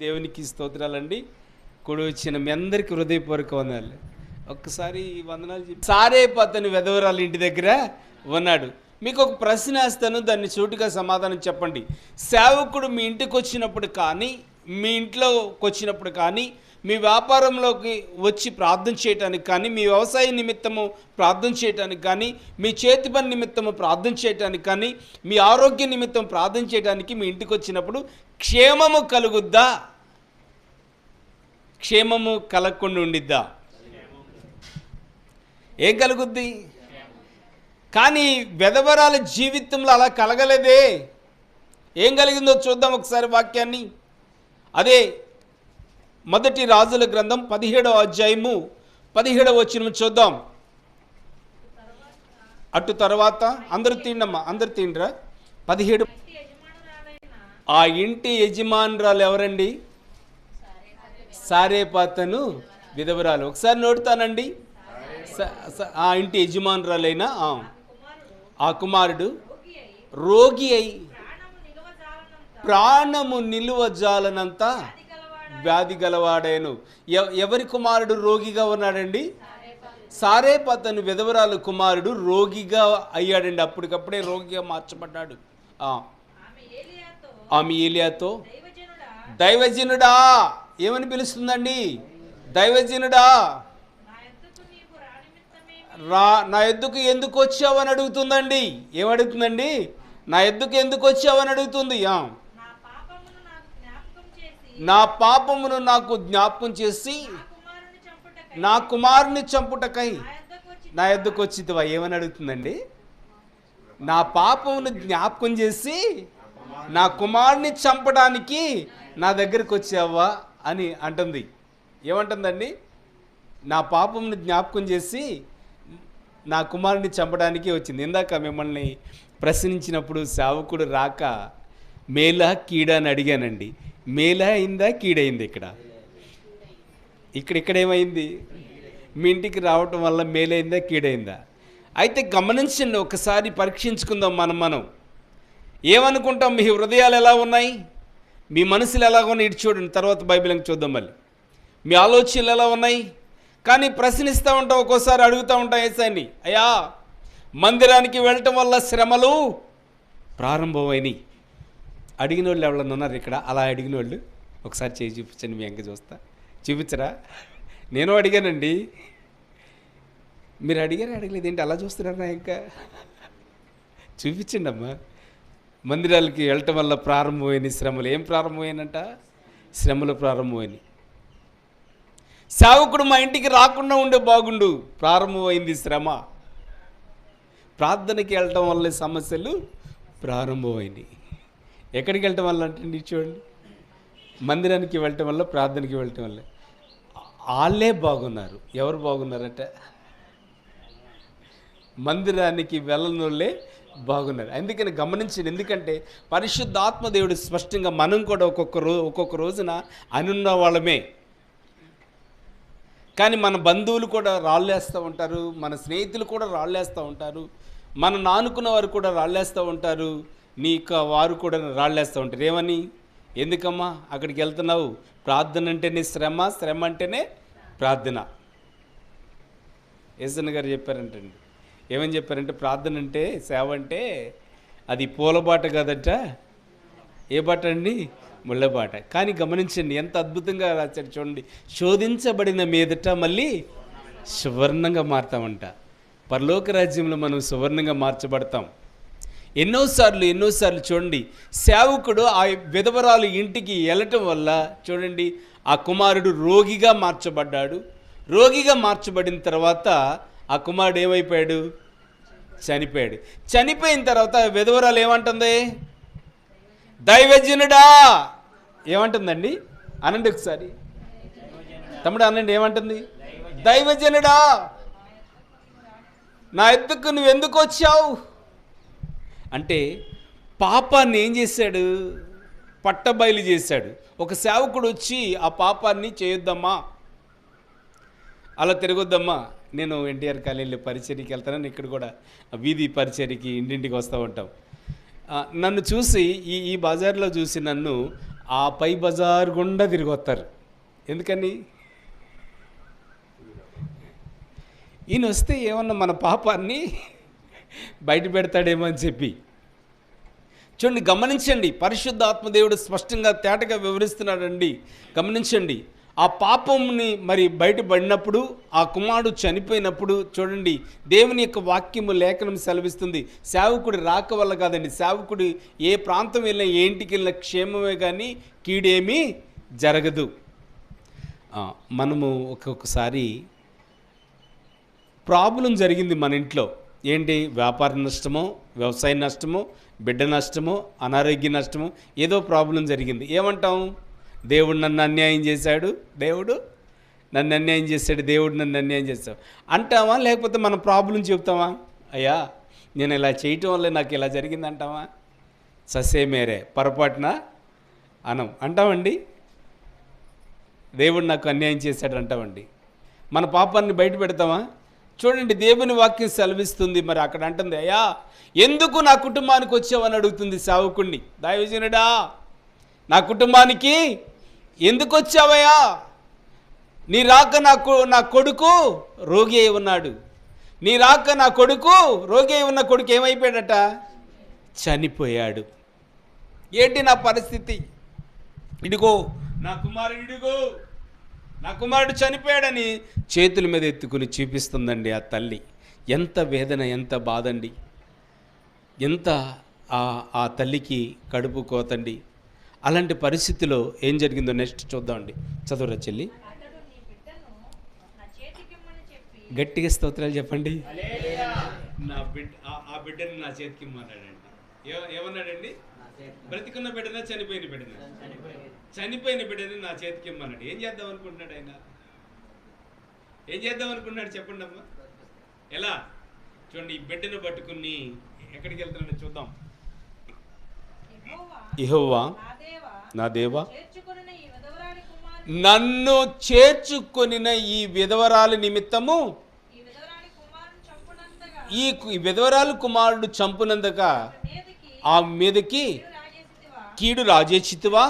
దేవునికి స్తోత్రాలండి. కూడి వచ్చిన మీ అందరికి హృదయపూర్వక వందనాలు. ఒక్కసారి వందనాలు చెప్పి సారేపతని వెధవరాలు ఇంటి దగ్గర ఉన్నాడు. మీకు ఒక ప్రశ్న వేస్తాను, దాన్ని సూటిగా సమాధానం చెప్పండి. సేవకుడు మీ ఇంటికి వచ్చినప్పుడు కానీ, మీ ఇంట్లోకి వచ్చినప్పుడు కానీ, మీ వ్యాపారంలోకి వచ్చి ప్రార్థన చేయటానికి కానీ, మీ వ్యవసాయ నిమిత్తము ప్రార్థన చేయటానికి కానీ, మీ చేతి పని నిమిత్తము ప్రార్థన చేయటానికి కానీ, మీ ఆరోగ్య నిమిత్తం ప్రార్థన చేయడానికి మీ ఇంటికి వచ్చినప్పుడు క్షేమము కలుగుద్దా? క్షేమము కలగకుండా ఉండిద్దా? ఏం కలుగుద్ది? కానీ వెధవరాల జీవితంలో అలా కలగలేదే. ఏం కలిగిందో చూద్దాం ఒకసారి వాక్యాన్ని. అదే మొదటి రాజుల గ్రంథం 17వ అధ్యాయము 17వ వచనం చూద్దాం. అటు తర్వాత అందరూ తిండమ్మా, అందరు తిండ్రా. 17 ఆ ఇంటి యజమానురాలు ఎవరండి? సారేపాతను విధవరాలు. ఒకసారి నోడుతానండి. ఆ ఇంటి యజమానురాలైన ఆ కుమారుడు రోగి అయి ప్రాణము నిలువజాలనంత వ్యాధి గలవాడాను. ఎవరి కుమారుడు రోగిగా ఉన్నాడండి? సారేపాతను విధవరాలు కుమారుడు రోగిగా అయ్యాడండి. అప్పటికప్పుడే రోగిగా మార్చబడ్డాడు. ఆమె ఏలియాతో, దైవజనుడా ఏమని పిలుస్తుందండి? దైవజనుడా నా ఎద్దుకు ఎందుకు వచ్చావు అని అడుగుతుందండి. ఏమడుగుతుందండి? నా ఎద్దుకు ఎందుకు వచ్చావు అని అడుగుతుంది. నా పాపమును నాకు జ్ఞాపకం చేసి నా కుమారుని చంపుటకై నా ఎద్దుకు వచ్చిదివా. ఏమని అడుగుతుందండి? నా పాపమును జ్ఞాపకం చేసి నా కుమారుని చంపడానికి నా దగ్గరికి వచ్చావా అని అంటుంది. ఏమంటుందండి? నా పాపమును జ్ఞాపకం చేసి నా కుమారుని చంపడానికి వచ్చింది. ఇందాక మిమ్మల్ని ప్రశ్నించినప్పుడు సేవకుడు రాక మేలా కీడా అని అడిగానండి. మేలా అయిందా కీడైంది? ఇక్కడేమైంది? మీ ఇంటికి రావటం వల్ల మేలైందా కీడైందా? అయితే గమనించండి, ఒకసారి పరీక్షించుకుందాం. మనం ఏమనుకుంటాం? మీ హృదయాలు ఎలా ఉన్నాయి, మీ మనసులు ఎలా ఉన్నాయి? ఇటు చూడండి, తర్వాత బైబిల్ని చూద్దాం. మళ్ళీ మీ ఆలోచనలు ఎలా ఉన్నాయి? కానీ ప్రశ్నిస్తూ ఉంటాం, ఒక్కోసారి అడుగుతూ ఉంటాం యేసయ్యని, అయ్యా మందిరానికి వెళ్ళటం వల్ల శ్రమలు ప్రారంభమైనవి. అడిగిన వాళ్ళు ఎవరన్నా ఉన్నారు ఇక్కడ? అలా అడిగిన వాళ్ళు ఒకసారి చేయి చూపించండి. మీ వెంక చూస్తా. చూపించరా? నేను అడిగానండి. మీరు అడగలేదు ఏంటి? అలా చూస్తున్నారా? ఇంకా చూపించండి అమ్మా. మందిరాలకి వెళ్ళటం వల్ల ప్రారంభమైన శ్రమలు. ఏం ప్రారంభమైనట? శ్రమలు ప్రారంభమైనవి. సేవకుడు మా ఇంటికి రాకుండా ఉండే బాగుండు, ప్రారంభమైంది శ్రమ. ప్రార్థనకి వెళ్ళటం వల్ల సమస్యలు ప్రారంభమైనవి. ఎక్కడికి వెళ్ళటం వల్ల అంటే చూడండి, మందిరానికి వెళ్ళటం వల్ల, ప్రార్థనకి వెళ్ళటం వల్ల వాళ్ళే బాగున్నారు. ఎవరు బాగున్నారట? మందిరానికి వెళ్ళని వాళ్ళే బాగున్నారు. అందుకని గమనించండి. ఎందుకంటే పరిశుద్ధాత్మ దేవుడు స్పష్టంగా మనం కూడా ఒక్కొక్క రోజున అనున్న వాళ్ళమే. కానీ మన బంధువులు కూడా రాళ్ళేస్తూ ఉంటారు, మన స్నేహితులు కూడా రాళ్ళేస్తూ ఉంటారు, మన నానుకున్న వారు కూడా రాళ్ళేస్తూ ఉంటారు, వారు కూడా రాళ్ళేస్తూ ఉంటారు. ఏమని? ఎందుకమ్మా అక్కడికి వెళ్తున్నావు? ప్రార్థన అంటేనే శ్రమ, శ్రమ అంటేనే ప్రార్థన. యేసన్న గారు చెప్పారంటండి. ఏమని చెప్పారంటే, ప్రార్థన అంటే, సేవ అంటే అది పూలబాట కాదట. ఏ బాట అండి? ముళ్ళబాట. కానీ గమనించండి ఎంత అద్భుతంగా రాశాడు చూడండి. శోధించబడిన మీదట మళ్ళీ సువర్ణంగా మారుతామంట. పరలోక రాజ్యంలో మనం సువర్ణంగా మార్చబడతాం. ఎన్నోసార్లు చూడండి, సేవకుడు ఆ విధవరాలు ఇంటికి వెళ్ళటం వల్ల చూడండి, ఆ కుమారుడు రోగిగా మార్చబడ్డాడు. రోగిగా మార్చబడిన తర్వాత ఆ కుమారుడు ఏమైపోయాడు? చనిపోయాడు. చనిపోయిన తర్వాత విధవరాలు ఏమంటుంది? దైవజనుడా ఏమంటుందండి? అనండి ఒకసారి, తమ్ముడు అనండి. ఏమంటుంది? దైవజనుడా నా ఎద్దుకు నువ్వు ఎందుకు వచ్చావు అంటే, పాపాన్ని ఏం చేశాడు? పట్టబయలు చేశాడు. ఒక సేవకుడు వచ్చి ఆ పాపాన్ని చేయొద్దమ్మా, అలా తిరగొద్దమ్మా. నేను ఎన్టీఆర్ కాలేజీలో పరిచర్యకి వెళ్తానని, ఇక్కడ కూడా వీధి పరిచర్యకి ఇంటింటికి వస్తూ ఉంటాం. నన్ను చూసి ఈ బజార్లో చూసి నన్ను ఆ పై బజార్ గుండా తిరిగి వస్తారు. ఎందుకని? ఈయన వస్తే ఏమన్నా మన పాపాన్ని బయట పెడతాడేమో అని చెప్పి. చూడండి, గమనించండి, పరిశుద్ధ ఆత్మదేవుడు స్పష్టంగా తేటగా వివరిస్తున్నాడండి. గమనించండి, ఆ పాపంని మరి బయటపడినప్పుడు, ఆ కుమారుడు చనిపోయినప్పుడు చూడండి, దేవుని యొక్క వాక్యము లేఖనం సెలవిస్తుంది, సేవకుడి రాక వల్ల కాదండి, సేవకుడి ఏ ప్రాంతం వెళ్ళినా ఏ ఇంటికి వెళ్ళినా క్షేమమే కానీ కీడేమీ జరగదు. మనము ఒక్కొక్కసారి ప్రాబ్లం జరిగింది మన ఇంట్లో. ఏంటి? వ్యాపార నష్టమో, వ్యవసాయ నష్టమో, బిడ్డ నష్టమో, అనారోగ్య నష్టమో, ఏదో ప్రాబ్లం జరిగింది. ఏమంటాం? దేవుడు నన్ను అన్యాయం చేశాడు, దేవుడు నన్ను అన్యాయం చేశాడు, దేవుడు నన్ను అన్యాయం చేశాడు అంటావా? లేకపోతే మన ప్రాబ్లం చెప్తావా? అయ్యా, నేను ఇలా చేయటం వల్ల నాకు ఇలా జరిగింది అంటావా? ససే మేరే, పొరపాటున అంటామండి. దేవుడు నాకు అన్యాయం చేశాడు అంటామండి. మన పాపాన్ని బయట పెడతామా? చూడండి, దేవుని వాక్యం సెలవిస్తుంది. మరి అక్కడ అంటుంది, అయ్యా ఎందుకు నా కుటుంబానికి వచ్చావని అడుగుతుంది సేవకుణ్ణి. దైవజనుడా, నా కుటుంబానికి ఎందుకు వచ్చావయ్యా? నీ రాక నా కొడుకు రోగి అయి ఉన్నాడు. నీ రాక నా కొడుకు రోగి అయి ఉన్న కొడుకు ఏమైపోయాడట? చనిపోయాడు. ఏంటి నా పరిస్థితి? ఇదిగో నా కుమారుడు, ఇదిగో నా కుమారుడు చనిపోయాడని చేతుల మీద ఎత్తుకుని చూపిస్తుందండి ఆ తల్లి. ఎంత వేదన, ఎంత బాధండి, ఎంత ఆ తల్లికి కడుపు కోతండి. అలాంటి పరిస్థితిలో ఏం జరిగిందో నెక్స్ట్ చూద్దామండి. చదువురా చెల్లి, గట్టిగా స్తోత్రాలు చెప్పండి. నా బిడ్డని నా చేతికి ఇమ్మన్నాడండి. ఏమన్నాడండి? బ్రతికున్న బిడ్డనా, చనిపోయిన బిడ్డనా? చనిపోయిన బిడ్డని నా చేతికి ఇమ్మన్నాడు. ఏం చేద్దాం అనుకుంటున్నాడు ఆయన? ఏం చేద్దాం అనుకుంటున్నాడు చెప్పండి అమ్మా. ఎలా? చూడండి, ఈ బిడ్డను పట్టుకుని ఎక్కడికి వెళ్తున్నాడో చూద్దాం. యెహోవా నా దేవా, నన్ను చేర్చుకొనిన ఈ విధవరాలి నిమిత్తము ఈ విధవరాలు కుమారుడు చంపునందుక ఆ మీదకి కీడు రాజేచితివా?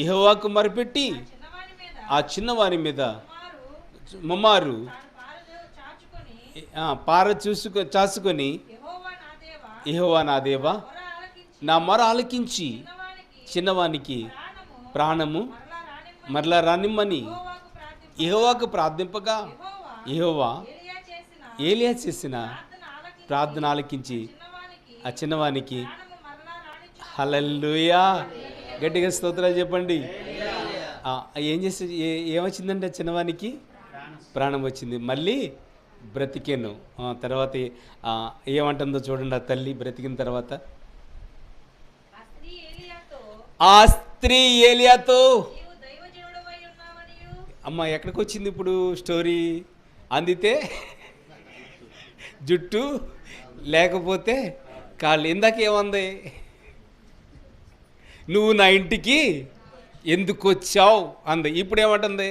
యెహోవాకు మొరపెట్టి ఆ చిన్నవారి మీద ముమ్మారు పార చాచుకొని, యెహోవా నా దేవా, నా మొర ఆలకించి చిన్నవానికి ప్రాణము మరలా రానిమ్మని యెహోవాకు ప్రార్థింపగా, యెహోవా ఏలియా చేసిన ప్రార్థన ఆలకించి ఆ చిన్నవానికి, హల్లెలూయా, గట్టిగా స్తోత్రాలు చెప్పండి. ఏం చేసి ఏమొచ్చిందంటే చిన్నవానికి ప్రాణం వచ్చింది, మళ్ళీ బ్రతికేను. తర్వాత ఏమంటుందో చూడండి. ఆ తల్లి బ్రతికిన తర్వాత ఆ స్త్రీ ఏలియాతో, అమ్మ ఎక్కడికి వచ్చింది ఇప్పుడు స్టోరీ? అందితే జుట్టు, లేకపోతే కాళ్ళు. ఇందాక ఏమంది? నువ్వు నా ఇంటికి ఎందుకు వచ్చావు అంది. ఇప్పుడు ఏమంటుంది?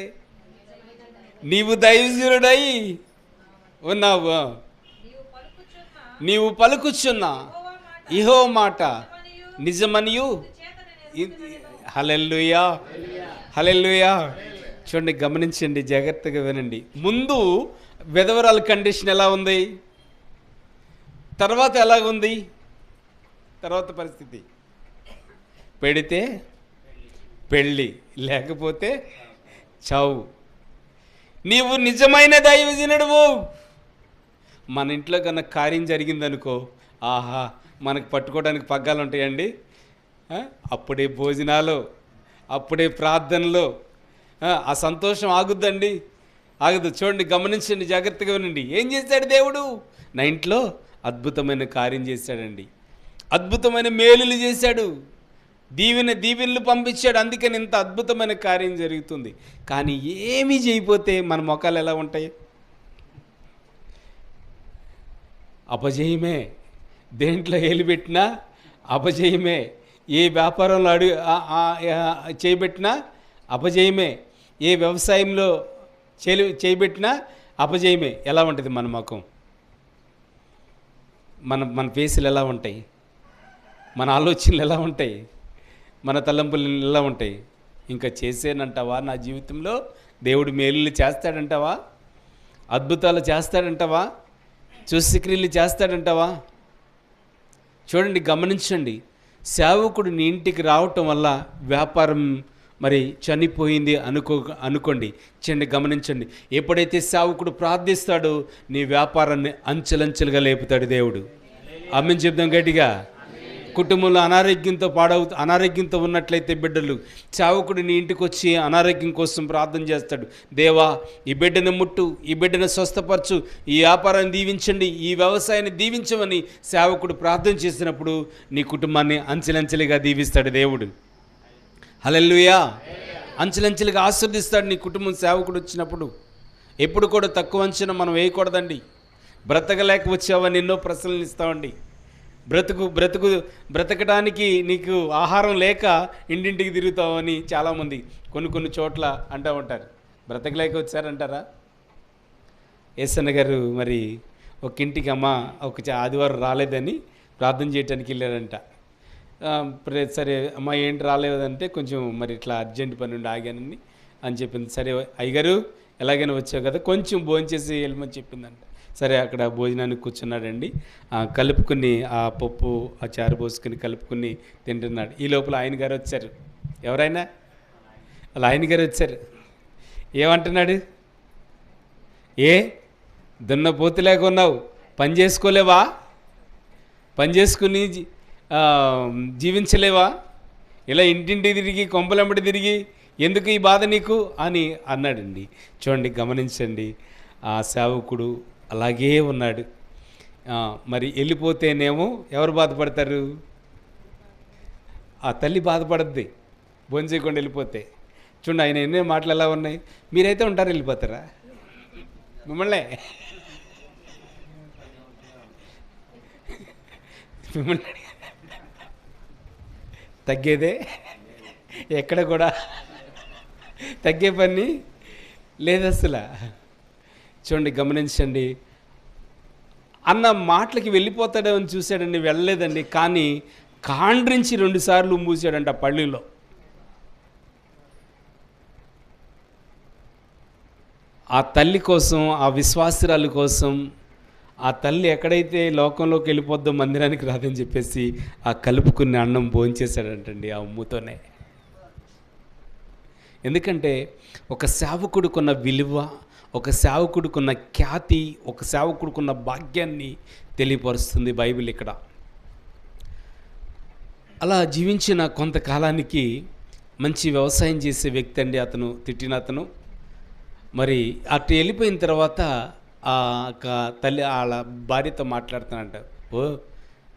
నీవు దైవజనుడై ఉన్నావు, నీవు పలుకుచున్నా యెహోవా మాట నిజమనియు. హల్లెలూయా, హల్లెలూయా. చూడండి, గమనించండి, జాగ్రత్తగా వినండి. ముందు విధవరాల కండిషన్ ఎలా ఉంది, తర్వాత ఎలా ఉంది, తర్వాత పరిస్థితి. పెడితే పెళ్ళి, లేకపోతే చావు. నీవు నిజమైన దైవజనుడువు. మన ఇంట్లో కన్నా కార్యం జరిగిందనుకో, ఆహా, మనకు పట్టుకోవడానికి పగ్గాలు ఉంటాయండి. అప్పుడే భోజనాలు, అప్పుడే ప్రార్థనలు. ఆ సంతోషం ఆగుద్దండి? ఆగదు. చూడండి, గమనించండి, జాగ్రత్తగా వినండి. ఏం చేశాడు దేవుడు? నా ఇంట్లో అద్భుతమైన కార్యం చేశాడండి. అద్భుతమైన మేలులు చేశాడు, దీవెనలు పంపించాడు. అందుకని ఇంత అద్భుతమైన కార్యం జరుగుతుంది. కానీ ఏమీ చేయకపోతే మన మొఖాలు ఎలా ఉంటాయి? అపజయమే. దేంట్లో ఏలిపెట్టినా అపజయమే. ఏ వ్యాపారంలో చేయబెట్టినా అపజయమే. ఏ వ్యవసాయంలో చేయబెట్టినా అపజయమే. ఎలా ఉంటుంది మన ముఖం? మన ఫేసులు ఎలా ఉంటాయి? మన ఆలోచనలు ఎలా ఉంటాయి? మన తలంపులు ఇలా ఉంటాయి. ఇంకా చేసేనంటావా? నా జీవితంలో దేవుడు మేలులు చేస్తాడంటావా? అద్భుతాలు చేస్తాడంటావా? సూచక్రియలు చేస్తాడంటావా? చూడండి, గమనించండి. సేవకుడు నీ ఇంటికి రావటం వల్ల వ్యాపారం మరి చనిపోయింది అనుకోండి. గమనించండి, ఎప్పుడైతే సేవకుడు ప్రార్థిస్తాడో నీ వ్యాపారాన్ని అంచెలంచెలుగా లేపుతాడు దేవుడు. ఆమేన్ చెప్దాం గట్టిగా. కుటుంబంలో అనారోగ్యంతో ఉన్నట్లయితే బిడ్డలు, సేవకుడు నీ ఇంటికి వచ్చి అనారోగ్యం కోసం ప్రార్థన చేస్తాడు. దేవా, ఈ బిడ్డను ముట్టు, ఈ బిడ్డను స్వస్థపరచు, ఈ వ్యాపారాన్ని దీవించండి, ఈ వ్యవసాయాన్ని దీవించమని సేవకుడు ప్రార్థన చేసినప్పుడు నీ కుటుంబాన్ని అంచెలంచెలుగా దీవిస్తాడు దేవుడు. హల్లెలూయా. అంచెలంచెలుగా ఆశీర్వదిస్తాడు నీ కుటుంబం సేవకుడు వచ్చినప్పుడు. ఎప్పుడు కూడా తక్కువ అంచనా మనం వేయకూడదండి. బ్రతకలేక వచ్చావని ఎన్నో ప్రశ్నలు ఇస్తామండి. బ్రతకడానికి నీకు ఆహారం లేక ఇంటింటికి తిరుగుతామని చాలామంది కొన్ని చోట్ల అంటూ ఉంటారు. బ్రతకలేక వచ్చారంటారా? ఏసన్న గారు మరి ఒక ఇంటికి అమ్మ ఒక ఆదివారం రాలేదని ప్రార్థన చేయడానికి వెళ్ళారంట. సరే అమ్మ ఏంటి రాలేదంటే, కొంచెం మరి ఇట్లా అర్జెంట్ పని ఉండి ఆగానని అని చెప్పింది. సరే అయ్యగారు ఎలాగైనా వచ్చావు కదా, కొంచెం భోంచేసి వెళ్ళమని చెప్పిందంట. సరే అక్కడ భోజనానికి కూర్చున్నాడండి. కలుపుకుని ఆ పప్పు ఆ చారు పోసుకుని కలుపుకుని తింటున్నాడు. ఈ లోపల ఆయన గారు వచ్చారు. ఎవరైనా అలా ఆయన గారు వచ్చారు. ఏమంటున్నాడు? దున్నపోతులేక ఉన్నావు, పని చేసుకోలేవా? పని చేసుకుని జీవించలేవా? ఇలా ఇంటింటి తిరిగి కొంపలంబడి తిరిగి ఎందుకు ఈ బాధ నీకు అని అన్నాడండి. చూడండి, గమనించండి. ఆ సేవకుడు అలాగే ఉన్నాడు. మరి వెళ్ళిపోతేనేమో ఎవరు బాధపడతారు? ఆ తల్లి బాధపడద్ది భోజనం చేయకుండా వెళ్ళిపోతే. చూడండి, ఆయన ఎన్నో మాటలు ఎలా ఉన్నాయి. మీరైతే ఉంటారు, వెళ్ళిపోతారా? మిమ్మల్ని తగ్గేదే ఎక్కడ కూడా తగ్గే పని లేదు అసలు. చూడండి, గమనించండి. అన్న మాటలకి వెళ్ళిపోతాడేమని చూశాడండి, వెళ్ళలేదండి. కానీ కాండ్రించి 2 సార్లు మూసాడంట పళ్ళులో. ఆ తల్లి కోసం, ఆ విశ్వాసురాలు కోసం, ఆ తల్లి ఎక్కడైతే లోకంలోకి వెళ్ళిపోద్దో మందిరానికి రాదని చెప్పేసి ఆ కలుపుకున్న అన్నం భోంచేశాడంటండి ఆ ఉమ్ముతోనే. ఎందుకంటే ఒక సేవకుడికున్న విలువ, ఒక సేవకుడికున్న ఖ్యాతి, ఒక సేవకుడికున్న భాగ్యాన్ని తెలియపరుస్తుంది బైబిల్ ఇక్కడ. అలా జీవించిన కొంతకాలానికి మంచి వ్యవసాయం చేసే వ్యక్తి అండి అతను, తిట్టిన అతను. మరి అటు వెళ్ళిపోయిన తర్వాత ఆ తల్లి వాళ్ళ భార్యతో మాట్లాడుతానంట.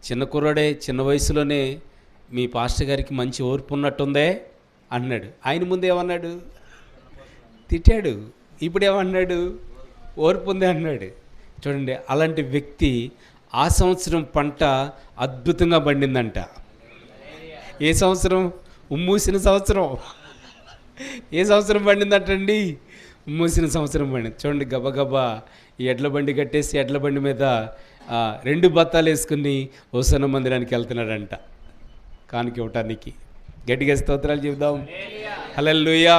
చిన్న కుర్రాడే, చిన్న వయసులోనే మీ పాస్టర్ గారికి మంచి ఓర్పు ఉన్నట్టుందే అన్నాడు. ఆయన ముందు ఏమన్నాడు? తిట్టాడు. ఇప్పుడు ఏమన్నాడు? ఓర్పు ఉంది అన్నాడు. చూడండి, అలాంటి వ్యక్తి ఆ సంవత్సరం పంట అద్భుతంగా పండిందంట. ఏ సంవత్సరం? ఉమ్మూసిన సంవత్సరం. ఏ సంవత్సరం పండిందంటండి? ఉమ్మూసిన సంవత్సరం పండింది. చూడండి, గబగబా ఈ ఎడ్ల బండి కట్టేసి ఎడ్ల బండి మీద 2 బత్తాలు వేసుకుని హోసన్న మందిరానికి వెళ్తున్నాడంట కానుక ఇవ్వటానికి. గట్టిగా స్తోత్రాలు చెబుదాం. హల్లెలూయా.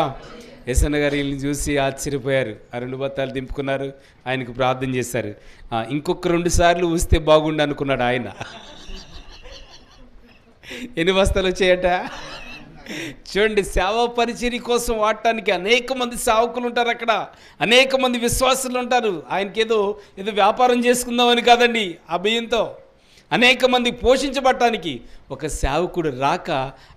యేసన్న గారు వీళ్ళని చూసి ఆశ్చర్యపోయారు. ఆ 2 బత్తాలు దింపుకున్నారు, ఆయనకు ప్రార్థన చేశారు. ఇంకొక 2 సార్లు ఊస్తే బాగుండు అనుకున్నాడు ఆయన. ఎన్ని బస్తాలు వచ్చాయట? చూడండి, సేవా పరిచర్య కోసం వాడటానికి అనేక మంది సేవకులు ఉంటారు అక్కడ, అనేక మంది విశ్వాసులు ఉంటారు. ఆయనకేదో వ్యాపారం చేసుకుందామని కాదండి, ఆ బియ్యంతో అనేక మంది పోషించబడటానికి ఒక సేవకుడు రాక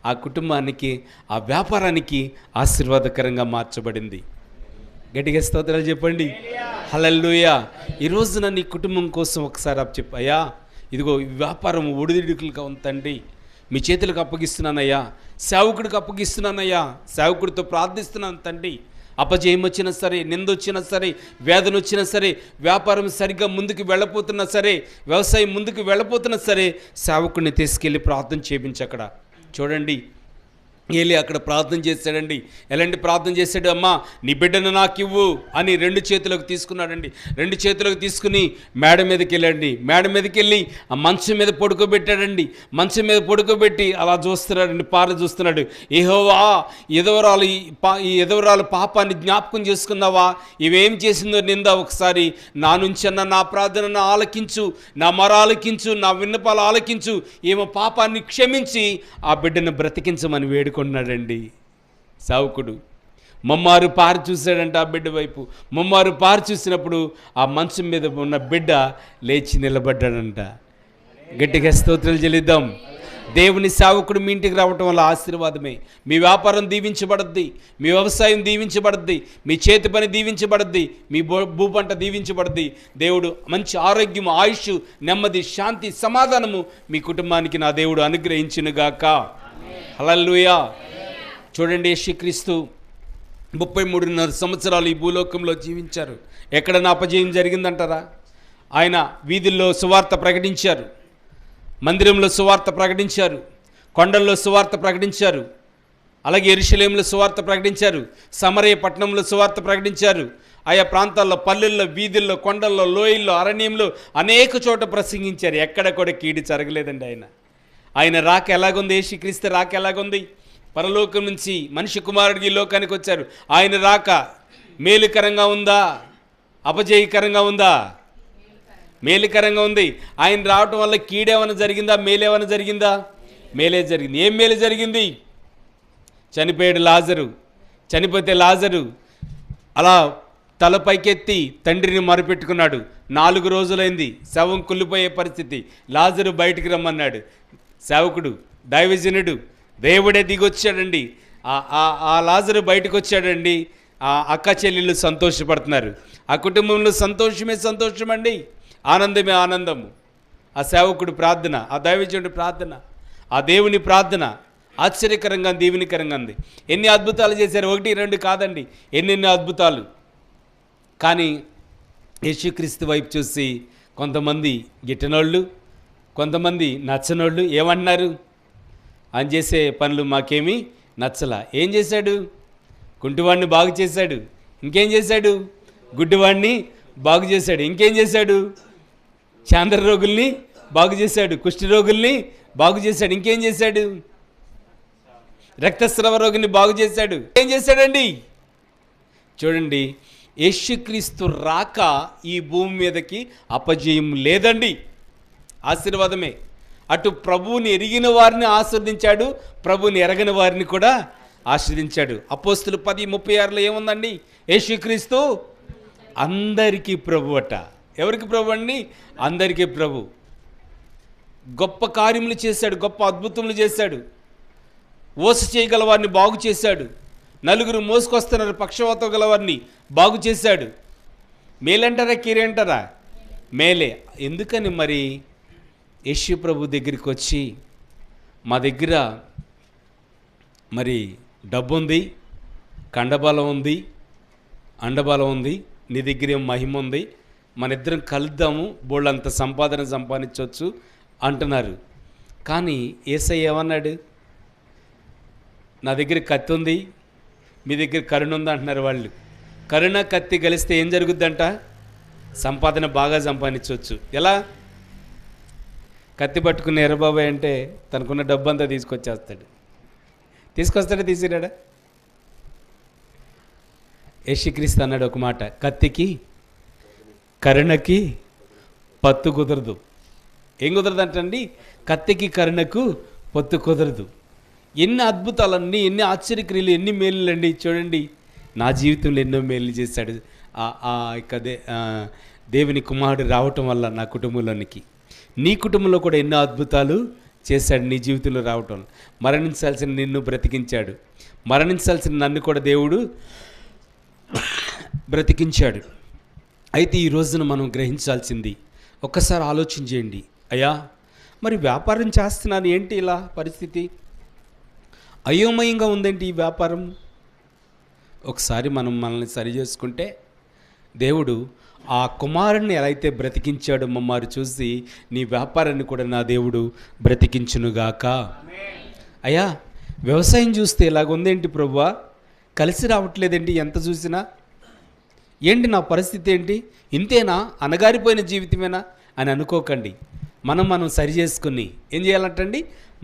ఆ కుటుంబానికి, ఆ వ్యాపారానికి ఆశీర్వాదకరంగా మార్చబడింది. గట్టిగా స్తోత్రాలు చెప్పండి. హల్లెలూయా. ఈ రోజున నీ కుటుంబం కోసం ఒకసారి చెప్పు, అయ్యా ఇదిగో వ్యాపారం ఒడిదుడుకులుగా ఉందండి, మీ చేతులకు అప్పగిస్తున్నానయ్యా, సేవకుడికి అప్పగిస్తున్నానయ్యా, సేవకుడితో ప్రార్థిస్తున్నాను తండ్రి. అపజయం వచ్చినా సరే, నిందొచ్చినా సరే, వేదన వచ్చినా సరే, వ్యాపారం సరిగ్గా ముందుకు వెళ్ళపోతున్నా సరే, వ్యవసాయం ముందుకు వెళ్ళపోతున్నా సరే, సేవకుడిని తీసుకెళ్ళి ప్రార్థన చేయించి అక్కడ చూడండి ఏలి అక్కడ ప్రార్థన చేశాడండి. ఎలాంటి ప్రార్థన చేశాడు? అమ్మా నీ బిడ్డను నాకు ఇవ్వు అని 2 చేతులకు తీసుకున్నాడండి. 2 చేతులకు తీసుకుని మేడ మీదకి వెళ్ళండి. మేడ మీదకి వెళ్ళి ఆ మంచం మీద పడుకోబెట్టాడండి. మంచం మీద పడుకోబెట్టి అలా చూస్తున్నాడండి, చూస్తున్నాడు. యెహోవా ఈ ఎదవరాలు పాపాన్ని జ్ఞాపకం చేసుకున్నావా? ఇవేం చేసిందో నింద ఒకసారి నా నుంచి అన్న నా ప్రార్థనను ఆలకించు, నా మొర ఆలకించు, నా విన్నపాలు ఆలకించు, ఏమో పాపాన్ని క్షమించి ఆ బిడ్డను బ్రతికించమని వేడుకున్నాడండి. సావుకుడు ముమ్మారు పారి చూశాడంట ఆ బిడ్డ వైపు. ముమ్మారు పారి చూసినప్పుడు ఆ మంచం మీద ఉన్న బిడ్డ లేచి నిలబడ్డాడంట. గట్టిగా స్తోత్రాలు చెల్లిద్దాం. దేవుని సేవకుడు మీ ఇంటికి రావటం వల్ల ఆశీర్వాదమే. మీ వ్యాపారం దీవించబడద్ది, మీ వ్యవసాయం దీవించబడద్ది, మీ చేతి పని దీవించబడద్ది, మీ భూపంట దీవించబడద్ది. దేవుడు మంచి ఆరోగ్యం, ఆయుష్, నెమ్మది, శాంతి, సమాధానము మీ కుటుంబానికి నా దేవుడు అనుగ్రహించునుగాక. హల్లెలూయా. చూడండి, యేసుక్రీస్తు 33.5 సంవత్సరాలు ఈ భూలోకంలో జీవించారు. ఎక్కడన్నా అపజయం జరిగిందంటారా? ఆయన వీధుల్లో సువార్త ప్రకటించారు, మందిరంలో సువార్త ప్రకటించారు, కొండల్లో సువార్త ప్రకటించారు, అలాగే యెరూషలేములో సువార్త ప్రకటించారు, సమరయ పట్టణంలో సువార్త ప్రకటించారు. ఆయా ప్రాంతాల్లో, పల్లెల్లో, వీధుల్లో, కొండల్లో, లోయల్లో, అరణ్యంలో అనేక చోట ప్రసంగించారు. ఎక్కడ కూడా కీడు జరగలేదండి. ఆయన రాక ఎలాగుంది? యేసుక్రీస్తు రాక ఎలాగుంది? పరలోకం నుంచి మనిషి కుమారుడికి ఈ లోకానికి వచ్చారు. ఆయన రాక మేలుకరంగా ఉందా? అపజయకరంగా ఉందా? మేలుకరంగా ఉంది. ఆయన రావటం వల్ల కీడేమైనా జరిగిందా? మేలేమైనా జరిగిందా? మేలే జరిగింది. ఏం మేలు జరిగింది? చనిపోయాడు లాజరు. చనిపోతే లాజరు అలా తల పైకెత్తి తండ్రిని మొరపెట్టుకున్నాడు. 4 రోజులైంది, శవం కుళ్ళిపోయే పరిస్థితి. లాజరు బయటికి రమ్మన్నాడు. సేవకుడు, దైవజనుడు, దేవుడే దిగొచ్చాడండి. ఆ లాజరు బయటకు వచ్చాడండి. ఆ అక్క చెల్లెళ్ళు సంతోషపడుతున్నారు. ఆ కుటుంబంలో సంతోషమే సంతోషం అండి, ఆనందమే ఆనందము. ఆ సేవకుడు ప్రార్థన, ఆ దైవజనుడి ప్రార్థన, ఆ దేవుని ప్రార్థన ఆశ్చర్యకరంగా, దీవెనకరంగా ఉంది. ఎన్ని అద్భుతాలు చేశారు! 1, 2 కాదండి, ఎన్నెన్ని అద్భుతాలు. కానీ యేసుక్రీస్తు వైపు చూసి కొంతమంది గిట్టనోళ్ళు, కొంతమంది నచ్చనోళ్ళు ఏమన్నారు? ఆయన చేసే పనులు మాకేమీ నచ్చలా. ఏం చేశాడు? కుంటివాడిని బాగు చేశాడు. ఇంకేం చేశాడు? గుడ్డివాడిని బాగు చేశాడు. ఇంకేం చేశాడు? చాంద్ర రోగుల్ని బాగు చేశాడు, కుష్టి రోగుల్ని బాగు చేశాడు. ఇంకేం చేశాడు? రక్తస్రావ రోగిని బాగు చేశాడు. ఏం చేశాడండి? చూడండి, యేసుక్రీస్తు రాక ఈ భూమి మీదకి అపజయం లేదండి, ఆశీర్వాదమే. అటు ప్రభువుని ఎరిగిన వారిని ఆశీర్వదించాడు, ప్రభువుని ఎరగని వారిని కూడా ఆశీర్వదించాడు. అపోస్తులు 10:36లో ఏముందండి? యేసుక్రీస్తు అందరికీ ప్రభు అట. ఎవరికి ప్రభు అండి? అందరికీ ప్రభు. గొప్ప కార్యములు చేశాడు, గొప్ప అద్భుతములు చేశాడు. ఓస చేయగల వారిని బాగు చేశాడు. 4 మోసుకొస్తున్నారు పక్షవాతం గలవారిని బాగు చేశాడు. మేలంటారా కీరేంటారా? మేలే. ఎందుకని మరి యేసు ప్రభు దగ్గరికి వచ్చి, మా దగ్గర మరి డబ్బు ఉంది, కండబలం ఉంది, అండబలం ఉంది, నీ దగ్గర ఏం మహిమ ఉంది, మన ఇద్దరం కలుద్దాము, బోళ్ళంత సంపాదన సంపాదించవచ్చు అంటున్నారు. కానీ యేసయ్య ఏమన్నాడు? నా దగ్గర కత్తి ఉంది, మీ దగ్గర కరుణ ఉంది అంటున్నారు వాళ్ళు. కరుణ కత్తి కలిస్తే ఏం జరుగుద్దంట? సంపాదన బాగా సంపాదించవచ్చు. ఎలా? కత్తి పట్టుకున్న ఎర్రబాబాయ్ అంటే తనకున్న డబ్బు అంతా తీసుకొచ్చేస్తాడు. తీసుకొస్తాడా? తీసిరాడా? యేసుక్రీస్తు అన్నాడు ఒక మాట, కత్తికి కరుణకి పత్తు కుదరదు. ఏం కుదరదు అంటండి? కత్తికి కరుణకు పొత్తు కుదరదు. ఎన్ని అద్భుతాలన్నీ, ఎన్ని ఆశ్చర్యక్రియలు, ఎన్ని మేలులండి. చూడండి, నా జీవితంలో ఎన్నో మేలు చేశాడు దేవుని కుమారుడు రావటం వల్ల నా కుటుంబంలోనికి. నీ కుటుంబంలో కూడా ఎన్నో అద్భుతాలు చేశాడు నీ జీవితంలో రావటం. మరణించాల్సిన నిన్ను బ్రతికించాడు, మరణించాల్సిన నన్ను కూడా దేవుడు బ్రతికించాడు. అయితే ఈ రోజున మనం గ్రహించాల్సింది, ఒక్కసారి ఆలోచన చేయండి. అయ్యా, మరి వ్యాపారం చేస్తున్నాను, ఏంటి ఇలా పరిస్థితి? అయోమయంగా ఉందేంటి ఈ వ్యాపారం? ఒకసారి మనం మనల్ని సరి చేసుకుంటే దేవుడు ఆ కుమారుణ్ణి ఎలా అయితే బ్రతికించాడో మమ్మారు చూసి నీ వ్యాపారాన్ని కూడా నా దేవుడు బ్రతికించునుగాక. అయ్యా, వ్యవసాయం చూస్తే ఇలాగుందేంటి ప్రభువా, కలిసి రావట్లేదేంటి, ఎంత చూసినా ఏంటి నా పరిస్థితి ఏంటి, ఇంతేనా, అనగారిపోయిన జీవితమేనా అని అనుకోకండి. మనం సరి చేసుకుని ఏం చేయాలంటండి,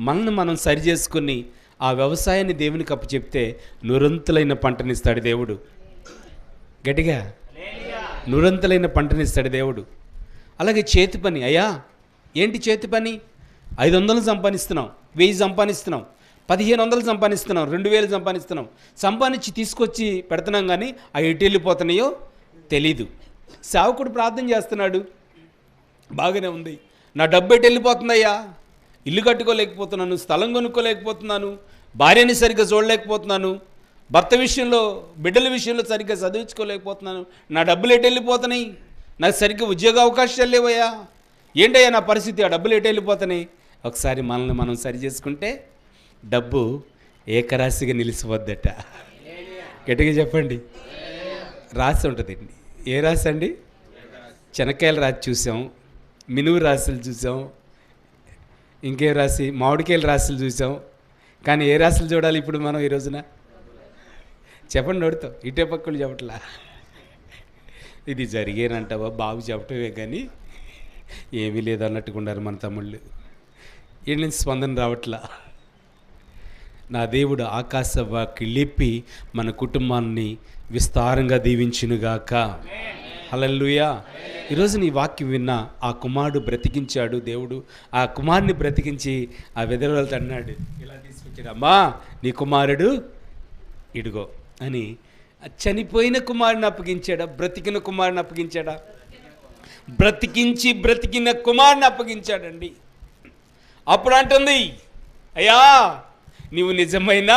మనల్ని మనం సరి చేసుకుని ఆ వ్యవసాయాన్ని దేవునికి అప్పచెప్తే నురంతులైన పంటనిస్తాడు దేవుడు. గట్టిగా నురంతులైన పంటనిస్తాడు దేవుడు. అలాగే చేతి పని, అయ్యా ఏంటి చేతి పని, 500 సంపాదిస్తున్నాం, 1000 సంపాదిస్తున్నాం, 1500 సంపాదిస్తున్నాం, 2000 సంపాదిస్తున్నాం, సంపాదించి తీసుకొచ్చి పెడుతున్నాం, కానీ అవి ఎటు వెళ్ళిపోతున్నాయో తెలీదు. సేవకుడు ప్రార్థన చేస్తున్నాడు, బాగానే ఉంది, నా డబ్బు ఎటు వెళ్ళిపోతుందయ్యా, ఇల్లు కట్టుకోలేకపోతున్నాను, స్థలం కొనుక్కోలేకపోతున్నాను, భార్యని సరిగ్గా చూడలేకపోతున్నాను, భర్త విషయంలో బిడ్డల విషయంలో సరిగ్గా చదివించుకోలేకపోతున్నాను, నా డబ్బులు ఎటు వెళ్ళిపోతున్నాయి, నాకు సరిగ్గా ఉద్యోగ అవకాశాలు లేవయ్యా, ఏంటయ్యా నా పరిస్థితి, ఆ డబ్బులు ఎటు వెళ్ళిపోతున్నాయి. ఒకసారి మనల్ని మనం సరి చేసుకుంటే డబ్బు ఏకరాశిగా నిలిచిపోద్దట. గట్టిగా చెప్పండి. రాసి ఉంటుందండి. ఏ రాశి అండి? చెనక్కాయల రాశి చూసాం, మినువు రాశులు చూసాం, ఇంకే రాశి, మామిడికాయల రాశులు చూసాం. కానీ ఏ రాశులు చూడాలి ఇప్పుడు మనం ఈ రోజున? చెప్పండి, నడుతాం ఇటే పక్కలు చెప్పట్లా. ఇది జరిగేనంటావా బాబు చెప్పటమే, కానీ ఏమీ లేదు అన్నట్టుగా ఉన్నారు మన తమ్ముళ్ళు. వీళ్ళ నుంచి స్పందన రావట్లా. నా దేవుడు ఆకాశ వాకి లేపి మన కుటుంబాన్ని విస్తారంగా దీవించునుగాక. హల్లెలూయా. ఈరోజు నీ వాక్యం విన్న ఆ కుమారుడు బ్రతికించాడు దేవుడు. ఆ కుమారుని బ్రతికించి ఆ విధవలతో అన్నాడు, ఇలా తీసుకొచ్చాడు, అమ్మా నీ కుమారుడు ఇడుగో అని. చనిపోయిన కుమారుని అప్పగించాడా, బ్రతికిన కుమారుని అప్పగించాడా? బ్రతికిన కుమారుని అప్పగించాడండి. అప్పుడు అంటుంది, అయ్యా నీవు నిజమైన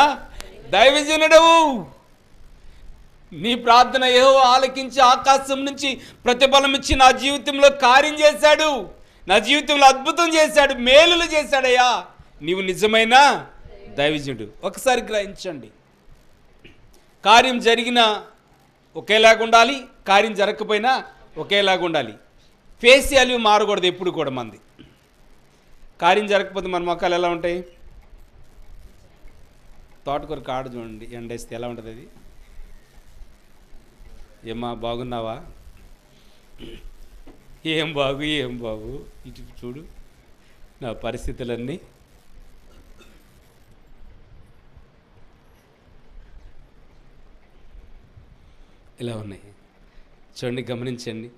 దైవజనుడవు, నీ ప్రార్థన యెహోవా ఆలకించి ఆకాశం నుంచి ప్రతిఫలం ఇచ్చి నా జీవితంలో కార్యం చేశాడు, నా జీవితంలో అద్భుతం చేశాడు, మేలులు చేశాడయ్యా, నీవు నిజమైన దైవజనుడు. ఒకసారి గ్రహించండి, కార్యం జరిగినా ఒకేలాగా ఉండాలి, కార్యం జరగకపోయినా ఒకేలాగా ఉండాలి. ఫేస్ వాల్యూ మారకూడదు ఎప్పుడు కూడా. మంది కార్యం జరగకపోతే మన మొక్కలు ఎలా ఉంటాయి? తోటకూర కాడ చూడండి, ఎండేస్తే ఎలా ఉంటుంది అది? ఏమ్మా బాగున్నావా? ఏం బాగు ఇటు చూడు నా పరిస్థితులన్నీ. ఇలా ఉన్నాయి చూడండి, గమనించండి.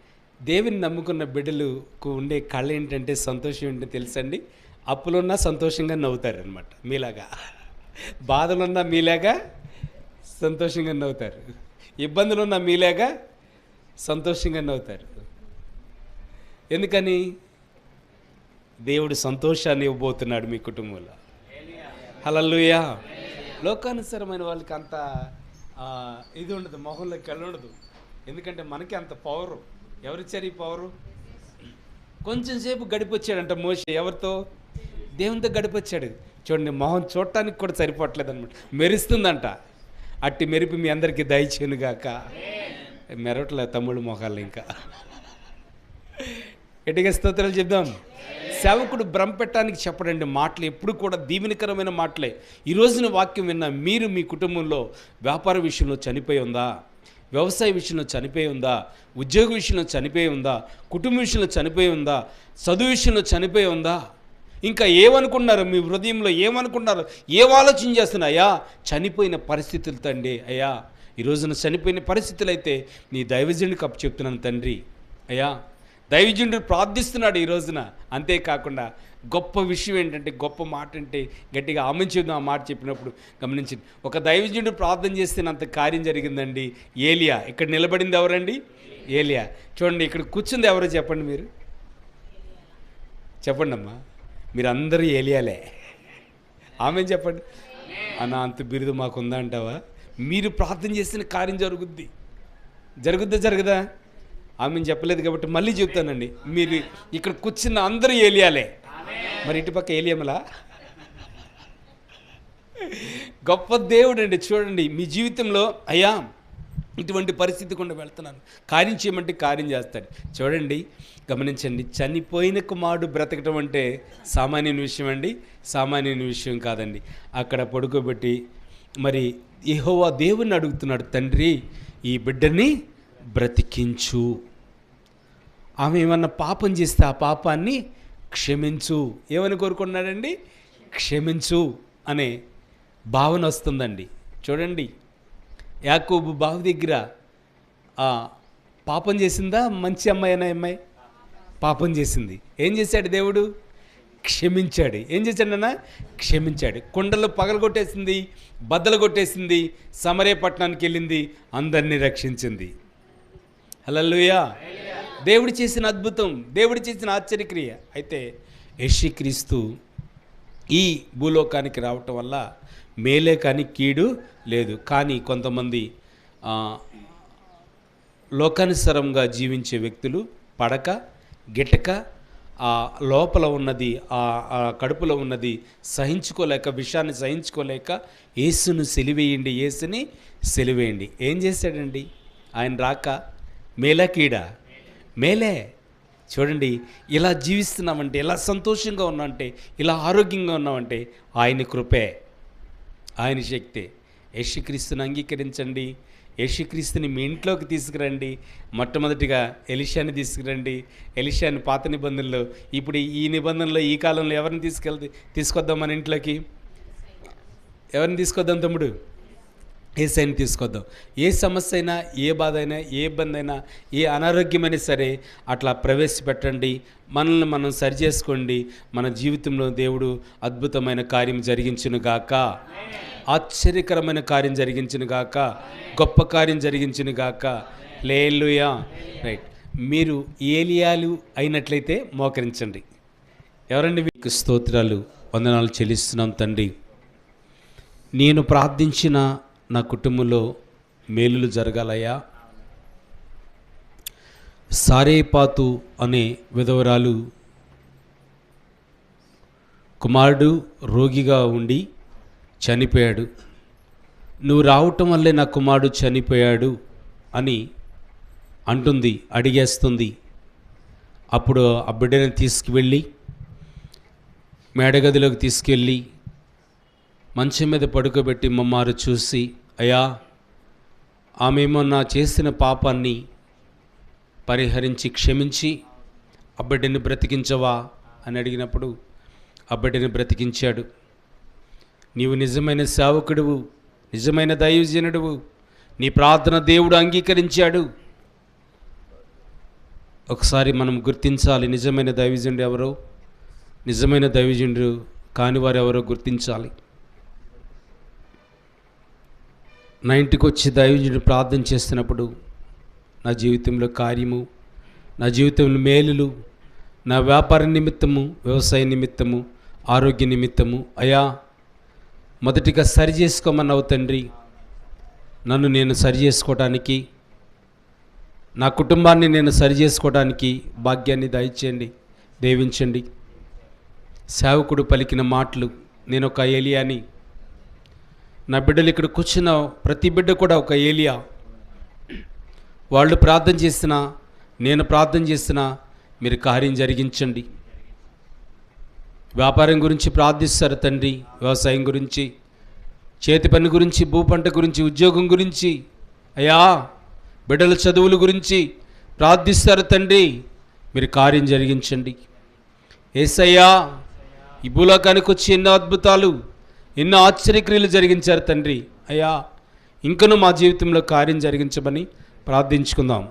దేవుని నమ్ముకున్న బిడ్డలకు ఉండే కళ ఏంటంటే, సంతోషం ఏంటో తెలుసండి. అప్పులున్నా సంతోషంగా నవ్వుతారనమాట. మీలాగా బాధలున్నా మీలాగా సంతోషంగా నవ్వుతారు, ఇబ్బందులున్నా మీలాగా సంతోషంగా నవ్వుతారు. ఎందుకని? దేవుడు సంతోషాన్ని ఇవ్వబోతున్నాడు మీ కుటుంబంలో. హల్లెలూయా. లోకానుసారమైన వాళ్ళకి అంత ఇది ఉండదు, మొహంలో కళ్ళు ఉండదు. ఎందుకంటే మనకి అంత పవరు. ఎవరిచ్చారు ఈ పవరు? కొంచెం సేపు గడిపొచ్చాడంట మోషే. ఎవరితో? దేవునితో గడిపొచ్చాడు. చూడండి, మొహం చూడటానికి కూడా సరిపోవట్లేదు అనమాట, మెరుస్తుందంట. అట్టి మెరుపు మీ అందరికీ దయచేయునుగాక. మెరవట్లేదు తమ్ముడు మొహాలు. ఇంకా గట్టిగా స్తోత్రాలు చెప్దాం. సేవకుడు భ్రమపెట్టడానికి చెప్పడండి మాటలు ఎప్పుడు కూడా దీవెనకరమైన మాటలే. ఈ రోజున వాక్యం విన్న మీరు మీ కుటుంబంలో వ్యాపార విషయంలో చనిపోయి ఉందా, వ్యవసాయ విషయంలో చనిపోయి ఉందా, ఉద్యోగ విషయంలో చనిపోయి ఉందా, కుటుంబ విషయంలో చనిపోయి ఉందా, చదువు విషయంలో చనిపోయి ఉందా, ఇంకా ఏమనుకున్నారు మీ హృదయంలో, ఏమనుకున్నారు, ఏం ఆలోచన చేస్తున్నాయా? చనిపోయిన పరిస్థితులు తండ్రి అయ్యా, ఈ రోజున చనిపోయిన పరిస్థితులు అయితే నీ దైవజనుడికి అప్పు చెప్తున్నాను తండ్రి అయ్యా. దైవజనుడు ప్రార్థిస్తున్నాడు ఈ రోజున. అంతేకాకుండా గొప్ప విషయం ఏంటంటే, గొప్ప మాట అంటే గట్టిగా ఆమెంచుదాం. ఆ మాట చెప్పినప్పుడు గమనించండి, ఒక దైవజనుడు ప్రార్థన చేస్తేనంత కార్యం జరిగిందండి. ఏలియా. ఇక్కడ నిలబడింది ఎవరండి? ఏలియా. చూడండి, ఇక్కడ కూర్చుంది ఎవరో చెప్పండి, మీరు చెప్పండి అమ్మా. మీరు అందరూ ఏలియాలే. ఆమె చెప్పండి అన్న, అంత బిరుదు మాకుందా అంటావా? మీరు ప్రార్థన చేసిన కార్యం జరుగుద్దా జరగదా? ఆమె చెప్పలేదు కాబట్టి మళ్ళీ చెప్తానండి. మీరు ఇక్కడ కూర్చున్న అందరూ ఏలియాలే. మరి ఇటుపక్క ఏలియమలా? గొప్ప దేవుడు అండి. చూడండి, మీ జీవితంలో అయ్యా ఇటువంటి పరిస్థితి గుండా వెళ్తున్నాను, కార్యం చేయమంటే కార్యం చేస్తాడు. చూడండి, గమనించండి, చనిపోయిన కుమారుడు బ్రతకటం అంటే సామాన్య విషయం అండి, సామాన్య విషయం కాదండి. అక్కడ పడుకోబెట్టి మరి యెహోవా దేవుని అడుగుతున్నాడు, తండ్రి ఈ బిడ్డని బ్రతికించు, ఆమె ఏమన్నా పాపం చేస్తే ఆ పాపాన్ని క్షమించు. ఏమని కోరుకున్నాడండి? క్షమించు అనే భావన వస్తుందండి. చూడండి, యాకోబు బావి దగ్గర పాపం చేసిందా? మంచి అమ్మాయి అనే అమ్మాయి పాపం చేసింది. ఏం చేశాడు దేవుడు? క్షమించాడు. ఏం చేశాడన్నా? క్షమించాడు. కుండలు పగలగొట్టేసింది, బద్దలు కొట్టేసింది, సమరయ పట్టణానికి వెళ్ళింది, అందరినీ రక్షించింది. హల్లెలూయా! దేవుడు చేసిన అద్భుతం, దేవుడు చేసిన ఆశ్చర్యక్రియ. అయితే యేసుక్రీస్తు ఈ భూలోకానికి రావటం వల్ల మేలే కానీ కీడు లేదు. కానీ కొంతమంది లోకానుసారంగా జీవించే వ్యక్తులు పడక గిట్టక లోపల ఉన్నది, కడుపులో ఉన్నది సహించుకోలేక, విషయాన్ని సహించుకోలేక యేసును సెలివేయండి, యేసుని సెలివేయండి. ఏం చేశాడండి ఆయన? రాక మేలే కీడా? మేలే. చూడండి, ఇలా జీవిస్తున్నామంటే, ఇలా సంతోషంగా ఉన్నామంటే, ఇలా ఆరోగ్యంగా ఉన్నామంటే ఆయన కృపే, ఆయన శక్తే. యేసుక్రీస్తుని అంగీకరించండి, యేసుక్రీస్తుని మీ ఇంట్లోకి తీసుకురండి. మొట్టమొదటిగా ఎలీషాని తీసుకురండి. ఎలీషాని పాత నిబంధనలో, ఇప్పుడు ఈ నిబంధనలో ఈ కాలంలో ఎవరిని తీసుకొద్దాం మన ఇంట్లోకి? ఎవరిని తీసుకొద్దాం తమ్ముడు? యేసయ్యని తీసుకొద్దాం. ఏ సమస్య అయినా, ఏ బాధ అయినా, ఏ ఇబ్బంది అయినా, ఏ అనారోగ్యమైనా సరే అట్లా ప్రవేశపెట్టండి. మనల్ని మనం సరిచేసుకోండి. మన జీవితంలో దేవుడు అద్భుతమైన కార్యం జరిగించునుగాక, ఆశ్చర్యకరమైన కార్యం జరిగించునుగాక, గొప్ప కార్యం జరిగించునుగాక. హల్లెలూయా! రైట్. మీరు ఏలియాలు అయినట్లయితే మోకరించండి. ఎవరండి? మీకు స్తోత్రాలు, వందనాలు చెల్లిస్తున్నాం తండ్రి. నేను ప్రార్థించిన నా కుటుంబంలో మేలులు జరగాలయ్యా. సారేపాతు అనే విధవరాలు కుమారుడు రోగిగా ఉండి చనిపోయాడు. నువ్వు రావటం వల్లే నా కుమారుడు చనిపోయాడు అని అంటుంది, అడిగేస్తుంది. అప్పుడు ఆ బిడ్డని తీసుకువెళ్ళి మేడగదిలోకి తీసుకెళ్ళి మంచం మీద పడుకోబెట్టి మమ్మారు చూసి, అయ్యా ఆమె ఏమన్నా చేసిన పాపాన్ని పరిహరించి క్షమించి ఆ బిడ్డని బ్రతికించవా అని అడిగినప్పుడు ఆ బిడ్డని బ్రతికించాడు. నీవు నిజమైన సేవకుడువు, నిజమైన దైవజనుడువు, నీ ప్రార్థన దేవుడు అంగీకరించాడు. ఒకసారి మనం గుర్తించాలి, నిజమైన దైవజనుడు ఎవరో, నిజమైన దైవజనుడు కాని వారు ఎవరో గుర్తించాలి. నా ఇంటికి వచ్చి దైవజనుడు ప్రార్థన చేస్తున్నప్పుడు నా జీవితంలో కార్యము, నా జీవితంలో మేలులు, నా వ్యాపార నిమిత్తము, వ్యవసాయ నిమిత్తము, ఆరోగ్య నిమిత్తము, అయ్యా మొదటిగా సరి చేసుకోమన్నావు తండ్రి. నన్ను నేను సరి చేసుకోవడానికి, నా కుటుంబాన్ని నేను సరి చేసుకోవడానికి భాగ్యాన్ని దయచేయండి, దీవించండి. సేవకుడు పలికిన మాటలు, నేను ఒక ఏలియాని, నా బిడ్డలు ఇక్కడ కూర్చున్న ప్రతి బిడ్డ కూడా ఒక ఏలియా. వాళ్ళు ప్రార్థన చేసినా, నేను ప్రార్థన చేసినా మీరు కార్యం జరిగించండి. వ్యాపారం గురించి ప్రార్థిస్తారు తండ్రి, వ్యవసాయం గురించి, చేతి పని గురించి, భూ పంట గురించి, ఉద్యోగం గురించి, అయ్యా బిడ్డల చదువుల గురించి ప్రార్థిస్తారు తండ్రి, మీరు కార్యం జరిగించండి. యేసయ్యా ఈ భూలోకానికి వచ్చి ఎన్నో అద్భుతాలు, ఎన్నో ఆశ్చర్యక్రియలు జరిగించారు తండ్రి. అయ్యా ఇంకనూ మా జీవితంలో కార్యం జరిగించమని ప్రార్థించుకుందాం.